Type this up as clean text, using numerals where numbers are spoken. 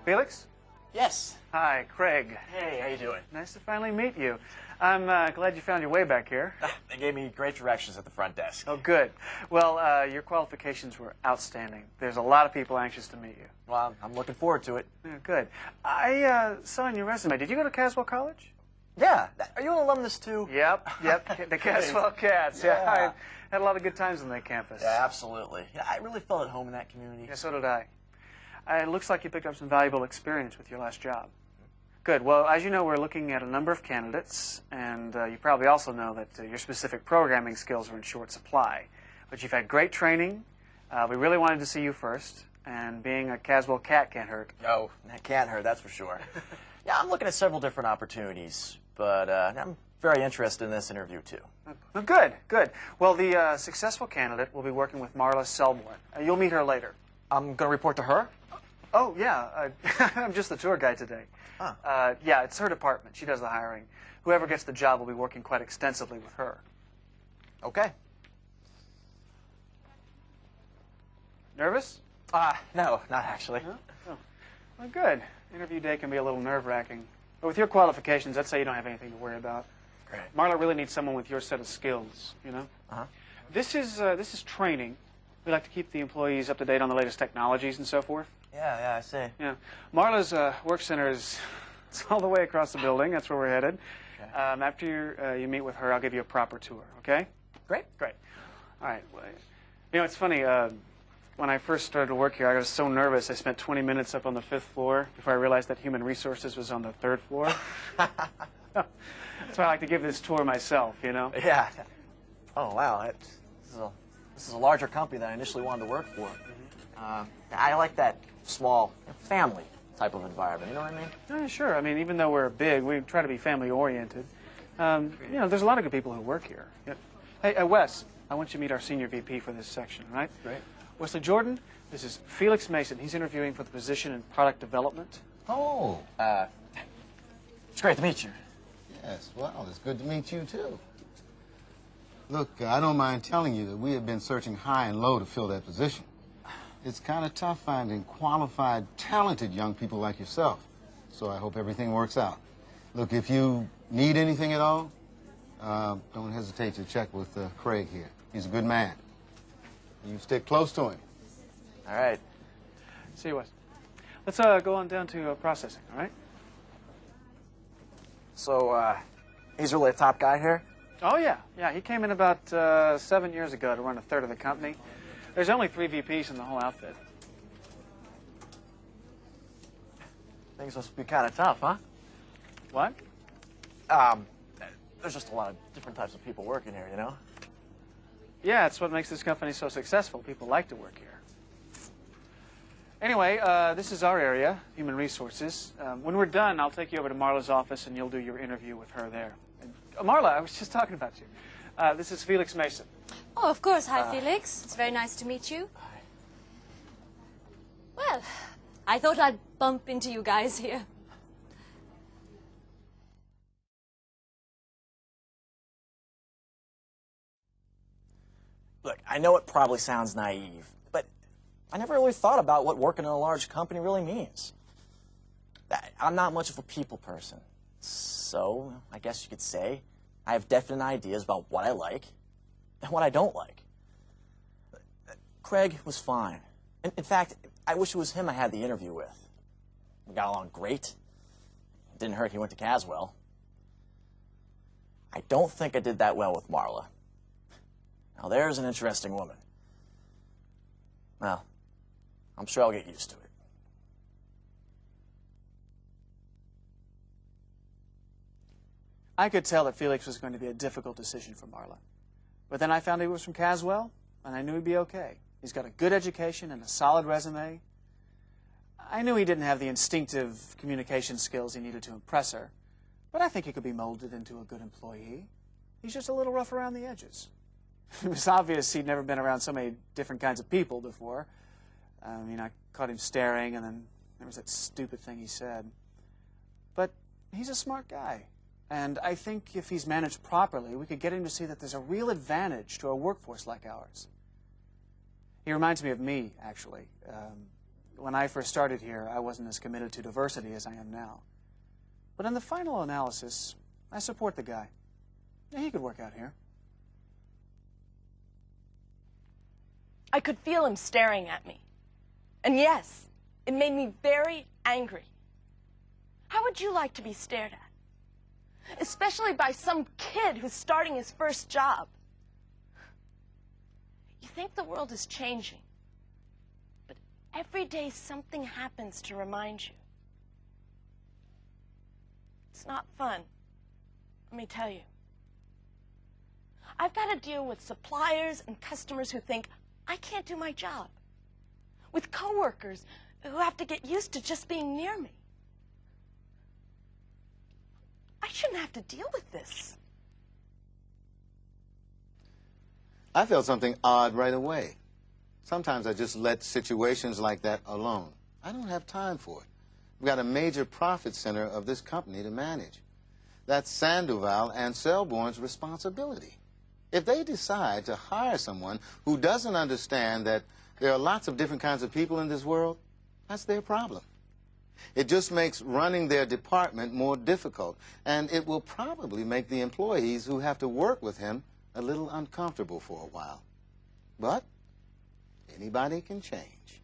Felix? Yes. Hi, Craig. Hey, how you doing? Nice to finally meet you. I'm glad you found your way back here. They gave me great directions at the front desk. Oh, good. Well, your qualifications were outstanding. There's a lot of people anxious to meet you. Well, I'm looking forward to it. Yeah, good. I saw in your resume, did you go to Caswell College? Yeah. Are you an alumnus too? Yep. The Caswell Cats. Yeah. Yeah. I had a lot of good times on that campus. Yeah, absolutely. Yeah, I really felt at home in that community. Yeah, so did I. It looks like you picked up some valuable experience with your last job. Good. Well, as you know, we're looking at a number of candidates, and you probably also know that your specific programming skills are in short supply. But you've had great training. We really wanted to see you first, and being a Caswell Cat can't hurt. Oh, that can't hurt, that's for sure. Yeah, I'm looking at several different opportunities, but I'm very interested in this interview too. Oh, good. Well, the successful candidate will be working with Marla Selborn. You'll meet her later. I'm going to report to her? Oh, yeah. I'm just the tour guide today. Huh. Yeah, it's her department. She does the hiring. Whoever gets the job will be working quite extensively with her. Okay. Nervous? No, not actually. Huh? Oh. Well, good. Interview day can be a little nerve-wracking. But with your qualifications, I'd say you don't have anything to worry about. Great. Marla really needs someone with your set of skills, you know? Uh-huh. This is training. We like to keep the employees up to date on the latest technologies and so forth. Yeah, I see. Yeah. Marla's work center is it's all the way across the building. That's where we're headed. Okay. After you meet with her, I'll give you a proper tour, okay? Great. All right. Well, you know, it's funny. When I first started to work here, I was so nervous. I spent 20 minutes up on the 5th floor before I realized that Human Resources was on the 3rd floor. That's why I like to give this tour myself, you know? Yeah. Oh, wow. This is a larger company than I initially wanted to work for. I like that small family type of environment, you know what I mean? Yeah, sure. I mean, even though we're big, we try to be family-oriented. You know, there's a lot of good people who work here. Yeah. Hey, Wes, I want you to meet our senior VP for this section, all right? Great. Wesley Jordan, this is Felix Mason. He's interviewing for the position in product development. Oh. It's great to meet you. Yes, well, it's good to meet you, too. Look, I don't mind telling you that we have been searching high and low to fill that position. It's kind of tough finding qualified, talented young people like yourself. So I hope everything works out. Look, if you need anything at all, don't hesitate to check with Craig here. He's a good man. You stick close to him. All right. See you, Wes. Let's go on down to processing, all right? So, he's really a top guy here? Oh, yeah. Yeah, he came in about 7 years ago to run a third of the company. There's only 3 VPs in the whole outfit. Things must be kind of tough, huh? What? There's just a lot of different types of people working here, you know? Yeah, it's what makes this company so successful. People like to work here. Anyway, this is our area, Human Resources. When we're done, I'll take you over to Marla's office, and you'll do your interview with her there. And, Marla, I was just talking about you. This is Felix Mason. Oh, of course. Hi, Felix. It's very nice to meet you. Hi. Well, I thought I'd bump into you guys here. Look, I know it probably sounds naive, but I never really thought about what working in a large company really means. I'm not much of a people person, so I guess you could say I have definite ideas about what I like and what I don't like. Craig was fine. In fact, I wish it was him I had the interview with. We got along great. It didn't hurt he went to Caswell. I don't think I did that well with Marla. Now, there's an interesting woman. Well, I'm sure I'll get used to it. I could tell that Felix was going to be a difficult decision for Marla. But then I found he was from Caswell, and I knew he'd be okay. He's got a good education and a solid resume. I knew he didn't have the instinctive communication skills he needed to impress her, but I think he could be molded into a good employee. He's just a little rough around the edges. It was obvious he'd never been around so many different kinds of people before. I mean, I caught him staring, and then there was that stupid thing he said. But he's a smart guy. And I think if he's managed properly, we could get him to see that there's a real advantage to a workforce like ours. He reminds me of me, actually. when I first started here, I wasn't as committed to diversity as I am now. But in the final analysis, I support the guy. Yeah, he could work out here. I could feel him staring at me. And yes, it made me very angry. How would you like to be stared at? Especially by some kid who's starting his first job. You think the world is changing, but every day something happens to remind you. It's not fun, let me tell you. I've got to deal with suppliers and customers who think I can't do my job, with coworkers who have to get used to just being near me. I shouldn't have to deal with this. I felt something odd right away. Sometimes I just let situations like that alone. I don't have time for it. We've got a major profit center of this company to manage. That's Sandoval and Selborne's responsibility. If they decide to hire someone who doesn't understand that there are lots of different kinds of people in this world, that's their problem. It just makes running their department more difficult, and it will probably make the employees who have to work with him a little uncomfortable for a while. But anybody can change.